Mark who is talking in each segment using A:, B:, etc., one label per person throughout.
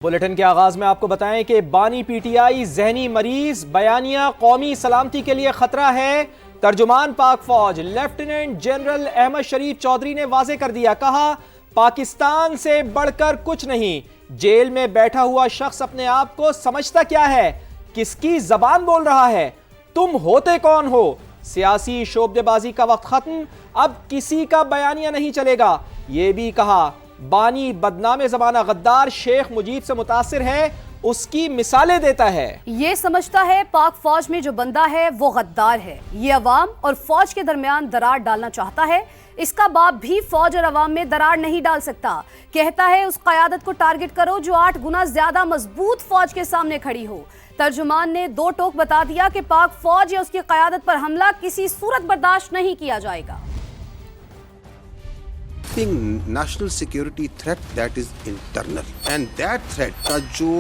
A: Bulletin के आगाज में आपको बताएं कि बानी पीटीआई जहनी मरीज बयानिया कौमी सलामती के लिए खतरा है। तर्जुमान पाक फौज लेफ्टिनेंट जनरल अहमद शरीफ चौधरी ने वाजे कर दिया, कहा पाकिस्तान से बढ़कर कुछ नहीं। जेल में बैठा हुआ शख्स अपने आप को समझता क्या है, किसकी जबान बोल रहा है, तुम होते कौन हो। सियासी शोबदेबाजी का वक्त खत्म, अब किसी का बयानिया नहीं चलेगा। यह भी कहा बानी बदनाम जमाना गद्दार शेख मुजीब से मुतासिर है, उसकी मिसालें देता है।
B: ये समझता है पाक फौज में जो बंदा है वो गद्दार है। ये अवाम और फौज के दरमियान दरार डालना चाहता है। इसका बाप भी फौज और अवाम में दरार नहीं डाल सकता। कहता है उस क़यादत को टारगेट करो जो 8 गुना ज्यादा मजबूत फौज के सामने खड़ी हो। तर्जुमान ने दो टोक बता दिया कि पाक फौज या उसकी क़यादत पर हमला किसी सूरत बर्दाश्त नहीं किया जाएगा।
C: National security threat that is internal and that threat का जो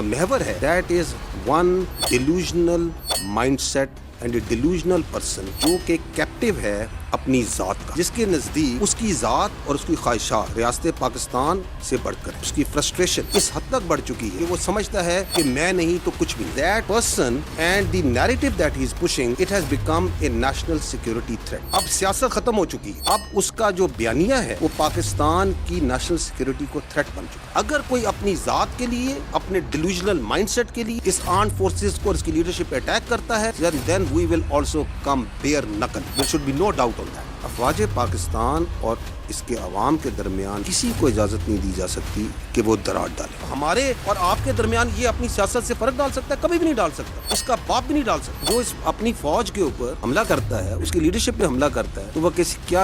C: महवर है that is one delusional mindset and A delusional person जो कि कैप्टिव है अपनी जात का, जिसके नजदीक उसकी जात और उसकी ख्वाहिशात रियासत पाकिस्तान से बढ़कर उसकी फ्रस्ट्रेशन इस हद तक बढ़ चुकी है कि वो समझता है कि मैं नहीं तो कुछ भी। That person and the narrative that he is pushing it has become a national security threat. अब सियासत खत्म हो चुकी है, अब उसका जो बयानिया है वो पाकिस्तान की नेशनल सिक्योरिटी को थ्रेट बन चुका है। अगर कोई अपनी जात के लिए, अपने डिल्यूजनल माइंडसेट के लिए इस आर्म्ड फोर्सेस को और इसकी लीडरशिप पे अटैक करता है, then we will also come bare knuckle. There should be no doubt on that. अफवाज पाकिस्तान और इसके अवाम के दरमियान किसी को इजाजत नहीं दी जा सकती कि वो दरार डाले। हमारे और आपके दरमियान ये अपनी सियासत से फर्क डाल सकता है? कभी भी नहीं डाल सकता, इसका बाप भी नहीं डाल सकता। जो इस अपनी फौज के ऊपर हमला करता है, उसकी लीडरशिप पे हमला करता है, तो वह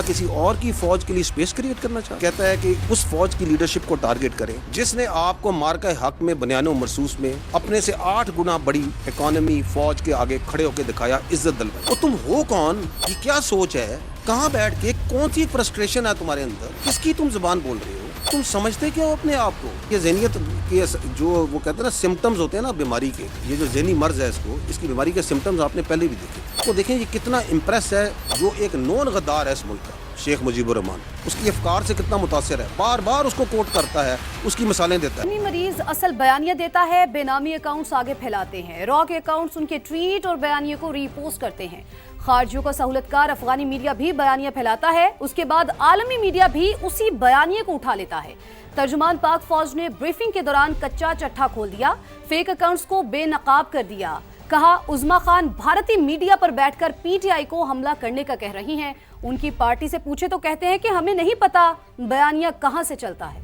C: किसी और की फौज के लिए स्पेस क्रिएट करना चाहता है? कहता है कि उस फौज की लीडरशिप को टारगेट करें जिसने आपको मार्का हक में बनियानो मरसूस में अपने से 8 गुना बड़ी इकोनॉमी फौज के आगे खड़े होकर दिखाया, इज्जत दिलवाई। तो तुम हो कौन? ये क्या सोच है? कहाँ बैठ के कौन सी फ्रस्ट्रेशन है तुम्हारे अंदर? किसकी तुम जुबान बोल रहे हो? तुम समझते क्या हो अपने आप को? ये ज़हनियत के जो वो कहते हैं ना सिम्टम्स होते हैं ना बीमारी के, ये जो ज़हनी मर्ज है इसकी बीमारी के सिम्टम्स आपने पहले भी देखे। तो देखें ये कितना इम्प्रेस है जो एक नॉन गद्दार है इस मुल्क का, शेख मुजीबुर रहमान, उसकी अफकार से कितना मुतासिर है, बार बार उसको कोट करता है, उसकी मिसालें देता है।
B: मरीज असल बयानिया देता है, बेनामी अकाउंट्स आगे फैलाते हैं। रॉ के अकाउंट्स उनके ट्वीट और बयानिया को रीपोस्ट करते हैं। खारजियों का सहूलतकार अफगानी मीडिया भी बयानिया फैलाता है, उसके बाद आलमी मीडिया भी उसी बयानिया को उठा लेता है। तर्जुमान पाक फौज ने ब्रीफिंग के दौरान कच्चा चट्ठा खोल दिया, फेक अकाउंट्स को बेनकाब कर दिया। कहा उज़्मा खान भारतीय मीडिया पर बैठकर पीटीआई को हमला करने का कह रही हैं। उनकी पार्टी से पूछे तो कहते हैं कि हमें नहीं पता बयानिया कहां से चलता है।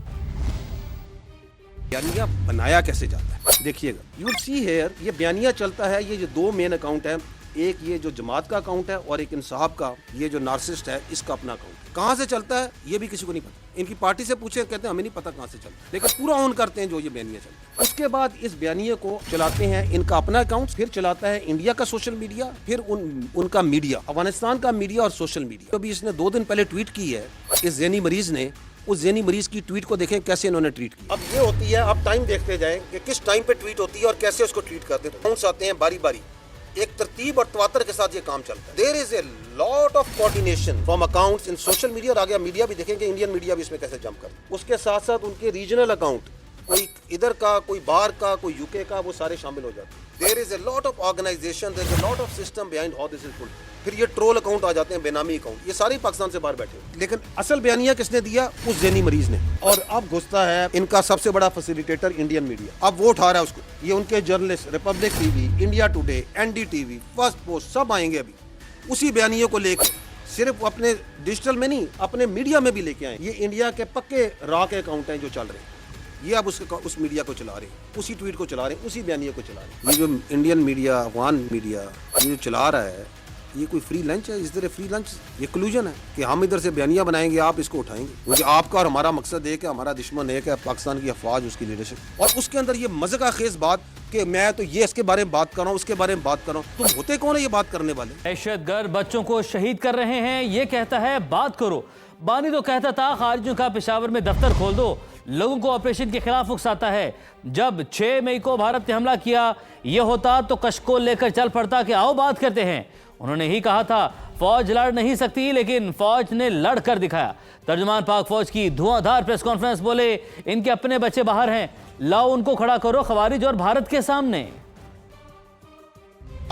C: बयानिया बनाया कैसे जाता है देखिएगा, यू विल सी हियर। ये बयानिया चलता है, ये जो 2 मेन अकाउंट है, एक ये जो जमात का अकाउंट है और एक इंसाफ का, ये जो नार्सिस्ट है इसका अपना अकाउंट। कहां से चलता है ये भी किसी को नहीं पता। इनकी पार्टी से पूछे कहते हैं हमें नहीं पता कहां से चलता है, लेकिन पूरा ऑन करते हैं जो ये बयानिया चलता है। उसके बाद इस बयानिया को चलाते हैं इनका अपना अकाउंट, फिर चलाता है इंडिया का सोशल मीडिया, फिर उनका मीडिया, अफगानिस्तान का मीडिया और सोशल मीडिया। अभी इसने 2 दिन पहले ट्वीट की है इस ज़हनी मरीज ने, उस ज़हनी मरीज की ट्वीट को देखें कैसे इन्होंने ट्वीट की। अब ये होती है, आप टाइम देखते जाएं कि किस टाइम पे ट्वीट होती है और कैसे उसको ट्वीट करते हैं। अकाउंट्स आते हैं बारी बारी, एक तरतीब और तवातर के साथ ये काम चलता है। There is a lot of coordination from accounts in social media. और आगे मीडिया भी देखेंगे, इंडियन मीडिया भी इसमें कैसे जंप करता है। उसके साथ साथ उनके रीजनल अकाउंट, कोई इधर का, कोई बाहर का, कोई यूके का, वो सारे शामिल हो जाते हैं। There is a lot of organization, there is a lot of system behind how this is pulled. फिर ये ट्रोल अकाउंट आ जाते हैं, बेनामी अकाउंट, ये सारे पाकिस्तान से बाहर बैठे हैं। लेकिन असल बयानिया किसने दिया? उस ज़हनी मरीज ने। और अब घुसता है इनका सबसे बड़ा फैसिलिटेटर इंडियन मीडिया। अब वो उठा रहा है उसको, ये उनके journalist Republic TV, India today, NDTV, first post सब आएंगे अभी उसी बयानिया को लेकर। सिर्फ अपने डिजिटल में नहीं, अपने मीडिया में भी लेके आए। ये इंडिया के पक्के रॉ के अकाउंट हैं जो चल रहे हैं। ये अब उस मीडिया को चला रहे हैं, उसी ट्वीट को चला रहे हैं, उसी बयानिया को चला रहे हैं। ये जो इंडियन मीडिया, अफगान मीडिया ये जो चला रहा है, ये कोई फ्री लंच है? इस तरह फ्री लंच, ये कलूजन है कि हम इधर से बयानिया बनाएंगे, आप इसको उठाएंगे। क्योंकि आपका और हमारा मकसद एक है, हमारा दुश्मन एक है, पाकिस्तान की अफवाज, उसकी लीडरशिप। और उसके अंदर ये मजे का खेज बात कि मैं तो ये इसके बारे में बात कर रहा हूँ, उसके बारे में बात कर रहा हूँ। तुम होते कौन है ये बात करने वाले?
D: दहशतगर्द बच्चों को शहीद कर रहे हैं, ये कहता है बात करो। बानी तो कहता था खारिजियों का पेशावर में दफ्तर खोल दो, लोगों को ऑपरेशन के खिलाफ उकसाता है। जब 6 मई को भारत ने हमला किया, ये होता तो कशकोल लेकर चल पड़ता कि आओ बात करते हैं। उन्होंने ही कहा था फौज लड़ नहीं सकती, लेकिन फौज ने लड़ कर दिखाया। तर्जुमान पाक फौज की धुआंधार प्रेस कॉन्फ्रेंस, बोले इनके अपने बच्चे बाहर हैं, लाओ उनको खड़ा करो खवारिज और भारत के सामने।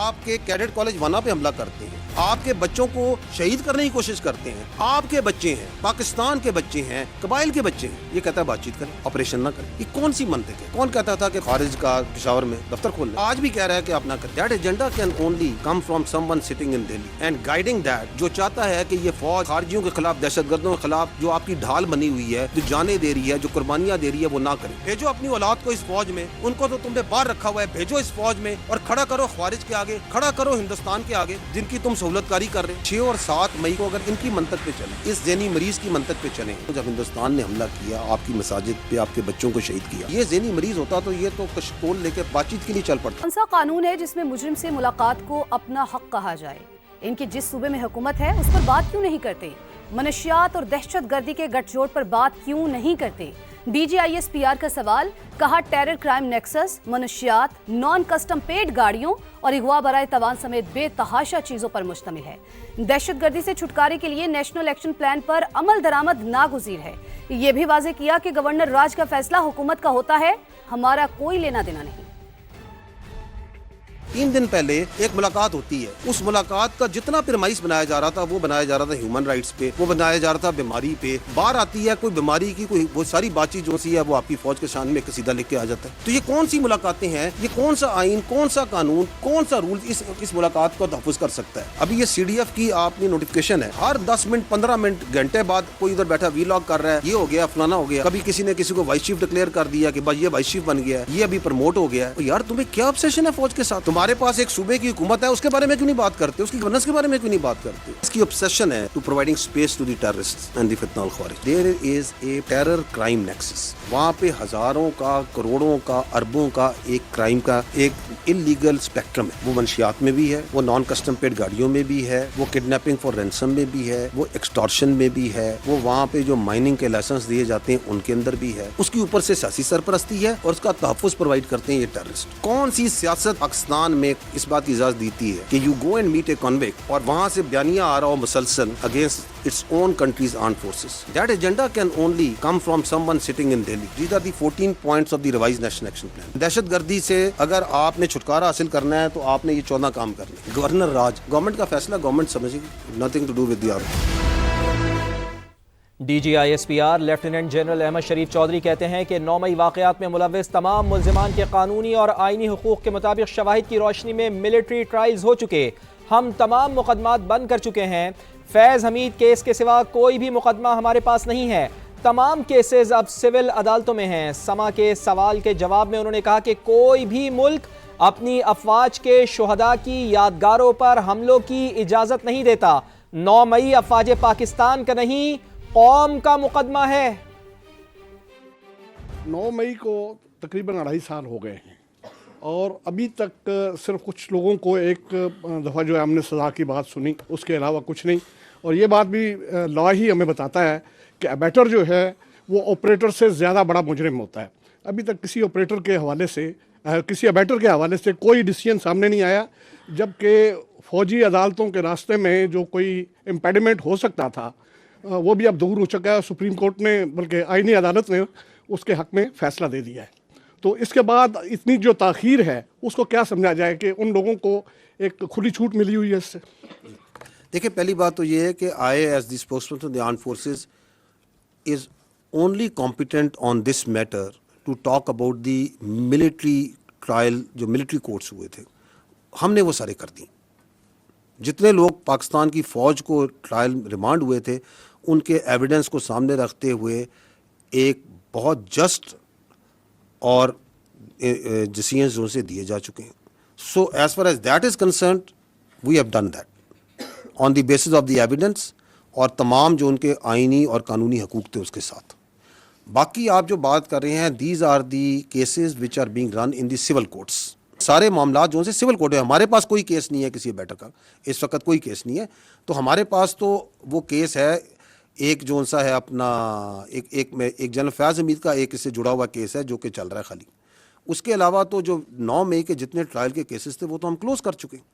C: आपके कैडेट कॉलेज वना पे हमला करते हैं, आपके बच्चों को शहीद करने की कोशिश करते हैं, आपके बच्चे हैं, पाकिस्तान के बच्चे हैं, कबाइल के बच्चे हैं, ये कहता है बातचीत करें, ऑपरेशन ना करें। ये कौन सी मंतक है? कौन कहता था कि खारिज का पेशावर में दफ्तर खोल ले? आज भी कह रहा है कि आप ना करें। That agenda can only come from someone sitting in Delhi and guiding that, जो चाहता है कि ये फौज खारिजियों के खिलाफ, दहशतगर्दों के खिलाफ जो आपकी ढाल बनी हुई है, जो जाने दे रही है, जो कुर्बानियां दे रही है, वो ना करें। भेजो अपनी औलाद को इस फौज में, उनको तो तुमने बाहर रखा हुआ है, भेजो इस फौज में और खड़ा करो खारिज के आगे, खड़ा करो हिंदुस्तान के आगे, जिनकी तुम सहूलतकारी कर रहे हैं। 6 और 7 मई को अगर इनकी मंतक पे चले, इस ज़हनी मरीज की मंतक पे चले, तो जब हिंदुस्तान ने हमला किया, आपकी मसाजिद पे आपके बच्चों को शहीद किया, ये ज़हनी मरीज होता तो ये तो कशकोल लेकर बातचीत के लिए चल पड़ता।
B: कौन सा कानून है जिसमें मुजरिम से मुलाकात को अपना हक कहा जाए? इनकी जिस सूबे में हुकूमत है उस पर बात क्यों नहीं करते? मनशियात और दहशतगर्दी के गठजोड़ पर बात क्यों नहीं करते? DGISPR का सवाल। कहा टेरर क्राइम नेक्सस मनशियात, नॉन कस्टम पेड गाड़ियों और अगवा बराए तवान समेत बेतहाशा चीजों पर मुश्तमिल है। दहशतगर्दी से छुटकारे के लिए नेशनल एक्शन प्लान पर अमल दरामद नागुज़ीर है। ये भी वाज़ेह किया कि गवर्नर राज का फैसला हुकूमत का होता है, हमारा कोई लेना देना नहीं।
C: 3 दिन पहले एक मुलाकात होती है, उस मुलाकात का जितना पिरमाइस बनाया जा रहा था वो बनाया जा रहा था ह्यूमन राइट्स पे, वो बनाया जा रहा था बीमारी पे। बाहर आती है कोई बीमारी की कोई वो सारी बातचीत जो सी है वो आपकी फौज के सामने एक सीधा लिख के आ जाता है। तो ये कौन सी मुलाकातें हैं? ये कौन सा आइन, कौन सा कानून, कौन सा रूल इस मुलाकात को तहफ़्फ़ुज़ कर सकता है? अभी ये CDF की आपने नोटिफिकेशन है, हर 10 मिनट 15 मिनट घंटे बाद कोई उधर बैठा वीलॉग कर रहा है, ये हो गया फलाना हो गया। कभी किसी ने किसी को वाइस चीफ डिक्लेयर कर दिया कि भाई ये वाइस चीफ बन गया है, ये अभी प्रमोट हो गया है। तो यार तुम्हें क्या ऑब्सेशन है फौज के साथ? तुम्हारे पास एक सूबे की हुकूमत है, उसके बारे में क्यों नहीं बात करते? उसकी गवर्नेंस के बारे में क्यों नहीं बात करते? इसकी ऑब्सेशन है to providing space to the terrorists and the फितनल खारिज। There is a terror crime nexus. वहाँ पे हजारों का, करोड़ों का, अरबों का एक क्राइम का एक इलीगल स्पेक्ट्रम है। वो मंशियात में भी है, वो नॉन कस्टम पेड गाड़ियों में भी है, वो किडनैपिंग फॉर रैंसम में भी है, वो एक्सटॉर्शन में भी है, वो वहाँ पे जो माइनिंग के लाइसेंस दिए जाते हैं उनके अंदर भी है। उसकी ऊपर से सियासी सरपरस्ती है और उसका तहफ़्फ़ुज़ प्रोवाइड करते हैं ये टेररिस्ट। कौन सी सियासत पाकिस्तान में इस बात की इजाज़त देती है कि you go and meet a convict और वहाँ से बयानिया आ रहा हो मुसलसल against its own countries armed forces? That agenda can only come from someone sitting in Delhi. These are the 14 points of the revised national action plan. दहशतगर्दी से अगर आपने छुटकारा हासिल करना है तो आपने ये 14 काम करने। गवर्नर राज, गवर्नमेंट का फैसला गवर्नमेंट समझेगी, nothing to do with the army.
A: DGISPR lieutenant general Ahmed Sharif Chaudhry कहते हैं कि 9 मई वाक़यात में मुलव्विस तमाम मुल्ज़िमान के कानूनी और आइनी हुकूक के मुताबिक शवाहिद की रोशनी में मिलिट्री ट्रायल्स हो चुके, हम तमाम मुकदमात बंद कर चुके हैं। फैज़ हमीद केस के सिवा कोई भी मुकदमा हमारे पास नहीं है, तमाम केसेस अब सिविल अदालतों में हैं। समा के सवाल के जवाब में उन्होंने कहा कि कोई भी मुल्क अपनी अफवाज के शुहदा की यादगारों पर हमलों की इजाज़त नहीं देता। 9 मई अफवाज पाकिस्तान का नहीं, कौम का मुकदमा है।
E: 9 मई को तकरीबन 2.5 साल हो गए हैं और अभी तक सिर्फ कुछ लोगों को एक दफ़ा जो है हमने सज़ा की बात सुनी, उसके अलावा कुछ नहीं। और ये बात भी लॉ ही हमें बताता है कि अबैटर जो है वो ऑपरेटर से ज़्यादा बड़ा मुजरिम होता है। अभी तक किसी ऑपरेटर के हवाले से, किसी अबैटर के हवाले से कोई डिसीजन सामने नहीं आया, जबकि फ़ौजी अदालतों के रास्ते में जो कोई इम्पेडिमेंट हो सकता था वो भी अब दूर हो चुका है। सुप्रीम कोर्ट ने, बल्कि आईनी अदालत ने उसके हक़ में फ़ैसला दे दिया है। तो इसके बाद इतनी जो ताख़ीर है उसको क्या समझा जाए कि उन लोगों को एक खुली छूट मिली हुई है इससे?
C: देखिए, पहली बात तो ये है कि I as the spokesman of the armed forces is only competent on this matter to talk about the military trial जो military courts हुए थे। हमने वो सारे कर दी। जितने लोग पाकिस्तान की फ़ौज को ट्रायल रिमांड हुए थे उनके एविडेंस को सामने रखते हुए एक बहुत जस्ट और डिसीजंस जो से दिए जा चुके हैं। So as far as that is concerned we have done that on the basis of the evidence और तमाम जो उनके आइनी और कानूनी हकूक़ थे उसके साथ। बाकी आप जो बात कर रहे हैं, these are the cases which are being run in the civil courts. सारे मामला जो से सिविल कोर्ट है, हमारे पास कोई केस नहीं है किसी बेटर का, इस वक्त कोई केस नहीं है। तो हमारे पास तो वो केस है एक जो सा है अपना एक जनरल फैज़ हमीद का एक इससे जुड़ा हुआ केस है जो कि चल रहा है खाली। उसके अलावा तो जो 9 मई के जितने ट्रायल के केसेस थे वो तो हम क्लोज कर चुके हैं।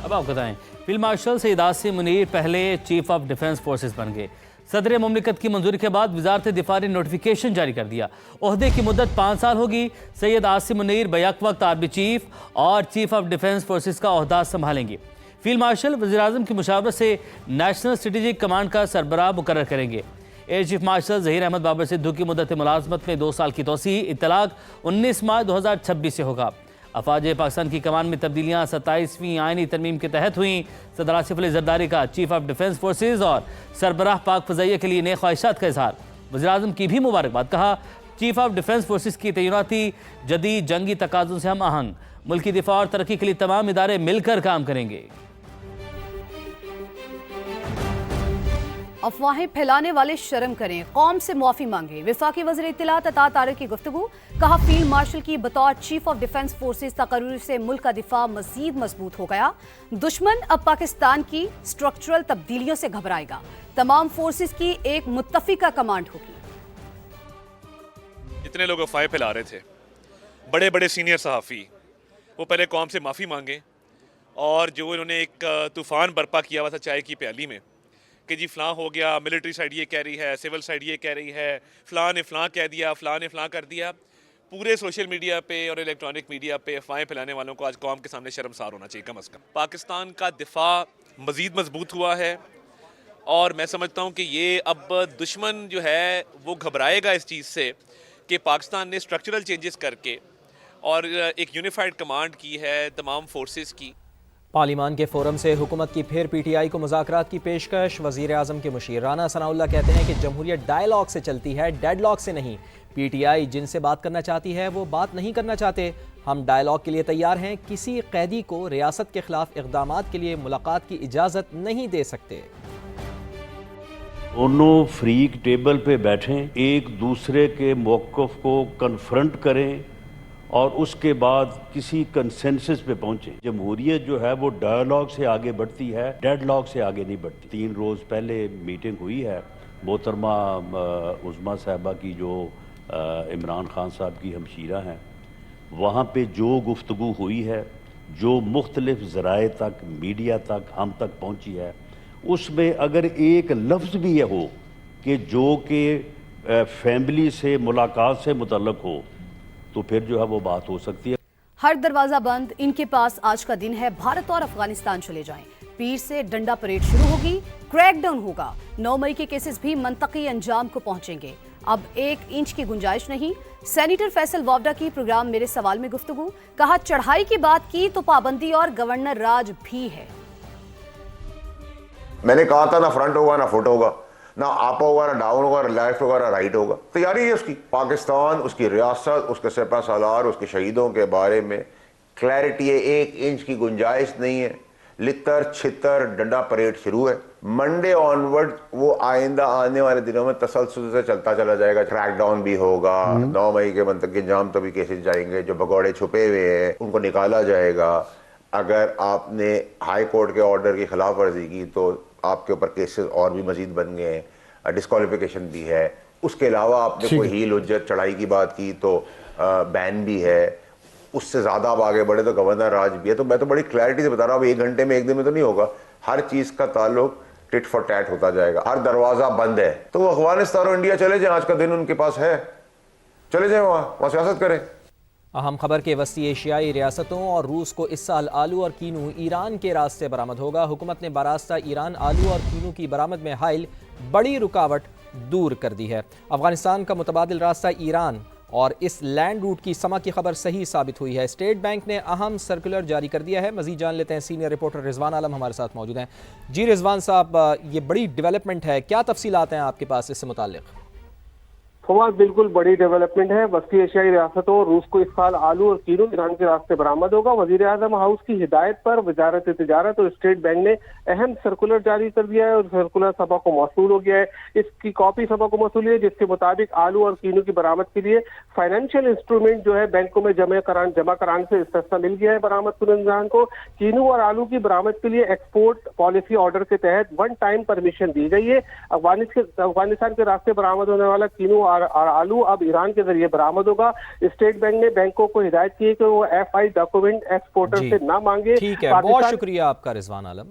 D: अब आप बताएं, फील्ड मार्शल सईद आसिम मुनीर पहले चीफ ऑफ डिफेंस फोर्सेस बन गए। صدر مملکت کی منظوری کے بعد وزارت دفاع نے نوٹیفیکیشن جاری کر دیا. عہدے کی مدت 5 سال ہوگی. سید عاصم منیر بیک وقت آرمی چیف اور چیف آف ڈیفنس فورسز کا عہدہ سنبھالیں گے. فیلڈ مارشل وزیراعظم کی مشاورت سے نیشنل اسٹریٹجک کمانڈ کا سربراہ مقرر کریں گے. Air chief marshal Zaheer Ahmed Babar Sidhu کی مدت ملازمت میں 2 سال کی توسیع. اطلاق 19 مارچ 2026 سے ہوگا. افواج پاکستان کی کمان میں تبدیلیاں 27ویں آئینی ترمیم کے تحت ہوئیں. صدر آصف علی زرداری کا چیف آف ڈیفنس فورسز اور سربراہ پاک فضائیہ کے لیے نئے خواہشات کا اظہار. وزیراعظم کی بھی مبارکباد. کہا چیف آف ڈیفنس فورسز کی تعیناتی جدید جنگی تقاضوں سے ہم آہنگ. ملکی دفاع اور ترقی کے لیے تمام ادارے مل کر کام کریں گے.
B: افواہیں پھیلانے والے شرم کریں، قوم سے معافی مانگیں. وفاقی وزیر اطلاعات عطا طارق کی گفتگو. کہا فیلڈ مارشل کی بطور چیف آف ڈیفنس فورسز تقرر سے ملک کا دفاع مزید مضبوط ہو گیا. دشمن اب پاکستان کی سٹرکچرل تبدیلیوں سے گھبرائے گا. تمام فورسز کی ایک متفقہ کمانڈ ہوگی.
F: جتنے لوگ افواہیں پھیلا رہے تھے، بڑے بڑے سینئر صحافی، وہ پہلے قوم سے معافی مانگیں. اور جو انہوں نے ایک طوفان برپا کیا ہوا تھا چائے کی پیالی میں کہ جی فلاں ہو گیا، ملٹری سائڈ یہ کہہ رہی ہے، سول سائڈ یہ کہہ رہی ہے، فلاں نے فلاں کہہ دیا، فلاں نے فلاں کر دیا. پورے سوشل میڈیا پہ اور الیکٹرانک میڈیا پہ افواہیں پھیلانے والوں کو آج قوم کے سامنے شرمسار ہونا چاہیے کم از کم. پاکستان کا دفاع مزید مضبوط ہوا ہے اور میں سمجھتا ہوں کہ یہ اب دشمن جو ہے وہ گھبرائے گا اس چیز سے کہ پاکستان نے اسٹرکچرل چینجز کر کے اور ایک یونیفائڈ کمانڈ کی ہے تمام فورسز کی.
A: پارلیمان کے فورم سے حکومت کی پھر پی ٹی آئی کو مذاکرات کی پیشکش. وزیر اعظم کے مشیر رانا ثناء اللہ کہتے ہیں کہ جمہوریت ڈائیلاگ سے چلتی ہے، ڈیڈ لاک سے نہیں. پی ٹی آئی جن سے بات کرنا چاہتی ہے وہ بات نہیں کرنا چاہتے. ہم ڈائیلاگ کے لیے تیار ہیں. کسی قیدی کو ریاست کے خلاف اقدامات کے لیے ملاقات کی اجازت نہیں دے سکتے.
G: دونوں فریق ٹیبل پہ بیٹھیں، ایک دوسرے کے موقف کو کنفرنٹ کریں اور اس کے بعد کسی کنسنسس پہ پہنچیں. جمہوریت جو ہے وہ ڈائیلاگ سے آگے بڑھتی ہے، ڈیڈ لاگ سے آگے نہیں بڑھتی. 3 روز پہلے میٹنگ ہوئی ہے محترمہ عظمیٰ صاحبہ کی جو عمران خان صاحب کی ہمشیرہ ہیں. وہاں پہ جو گفتگو ہوئی ہے، جو مختلف ذرائع تک، میڈیا تک، ہم تک پہنچی ہے، اس میں اگر ایک لفظ بھی یہ ہو کہ جو کہ فیملی سے ملاقات سے متعلق ہو تو پھر جو ہے وہ بات ہو سکتی ہے.
B: ہر دروازہ بند. ان کے پاس آج کا دن ہے. بھارت اور افغانستان چلے جائیں. پیر سے ڈنڈا پریڈ شروع ہوگی. کریک ڈاؤن ہوگا. 9 مئی کے کیسز بھی منطقی انجام کو پہنچیں گے. اب 1 انچ کی گنجائش نہیں. سینیٹر فیصل وابڈا کی پروگرام میرے سوال میں گفتگو. کہا چڑھائی کی بات کی تو پابندی اور گورنر راج بھی ہے.
H: میں نے کہا تھا نہ فرنٹ ہوگا نہ فٹ ہوگا، نہ اپ ہوگا نہ ڈاؤن ہوگا، نہ لیفٹ ہوگا نہ رائٹ ہوگا. تیاری ہے اس کی. پاکستان، اس کی ریاست، اس کے سپہ سالار، اس کے شہیدوں کے بارے میں کلیئرٹی ہے. 1 انچ کی گنجائش نہیں ہے. لتر چھتر ڈنڈا پریڈ شروع ہے. منڈے آنورڈ وہ آئندہ آنے والے دنوں میں تسلسل سے چلتا چلا جائے گا. کریک ڈاؤن بھی ہوگا. 9 مئی کے منطقی انجام تو بھی کیسز جائیں گے. جو بگوڑے چھپے ہوئے ہیں ان کو نکالا جائے گا. اگر آپ نے ہائی کورٹ کے آرڈر کی خلاف ورزی کی تو آپ کے اوپر کیسز اور بھی مزید بن گئے ہیں. ڈسکوالیفیکیشن بھی ہے. اس کے علاوہ آپ نے کوئی ہیل حجت چڑھائی کی بات کی تو بین بھی ہے. اس سے زیادہ آپ آگے بڑھے تو گورنر راج بھی ہے. تو میں تو بڑی کلیئرٹی سے بتا رہا ہوں 1 گھنٹے میں 1 دن میں تو نہیں ہوگا. ہر چیز کا تعلق ٹٹ فار ٹیٹ ہوتا جائے گا. ہر دروازہ بند ہے تو وہ افغانستان اور انڈیا چلے جائیں. آج کا دن ان کے پاس ہے، چلے جائیں وہاں سیاست کریں.
A: اہم خبر کہ وسطی ایشیائی ریاستوں اور روس کو اس سال آلو اور کینو ایران کے راستے برآمد ہوگا. حکومت نے براستہ ایران آلو اور کینو کی برآمد میں حائل بڑی رکاوٹ دور کر دی ہے. افغانستان کا متبادل راستہ ایران اور اس لینڈ روٹ کی سما کی خبر صحیح ثابت ہوئی ہے. اسٹیٹ بینک نے اہم سرکولر جاری کر دیا ہے. مزید جان لیتے ہیں. سینئر رپورٹر رضوان عالم ہمارے ساتھ موجود ہیں. جی رضوان صاحب، یہ بڑی ڈیولپمنٹ ہے، کیا تفصیلات ہیں آپ کے پاس اس سے متعلق؟
I: فواد، بالکل بڑی ڈیولپمنٹ ہے. وسطی ایشیائی ریاستوں اور روس کو اس سال آلو اور کینو ایران کے راستے برآمد ہوگا. وزیر اعظم ہاؤس کی ہدایت پر وزارت تجارت اور اسٹیٹ بینک نے اہم سرکولر جاری کر دیا ہے اور سرکولر سبا کو موصول ہو گیا ہے. اس کی کاپی سبا کو موصول ہے جس کے مطابق آلو اور کینو کی برآمد کے لیے فائنینشیل انسٹرومنٹ جو ہے بینکوں میں جمع کرانے سے استثنا مل گیا ہے برآمد کنندگان کو. کینو اور آلو کی برآمد کے لیے ایکسپورٹ پالیسی آرڈر کے تحت 1 ٹائم پرمیشن دی گئی ہے. افغانستان کے راستے برآمد ہونے والا کینو اور آلو اب ایران کے ذریعے برآمد ہوگا. اسٹیٹ بینک نے بینکوں کو ہدایت کی ہے کہ وہ FI ڈاکومنٹ ایکسپورٹر سے نہ مانگے.
A: ٹھیک ہے، بہت شکریہ آپ کا رضوان عالم.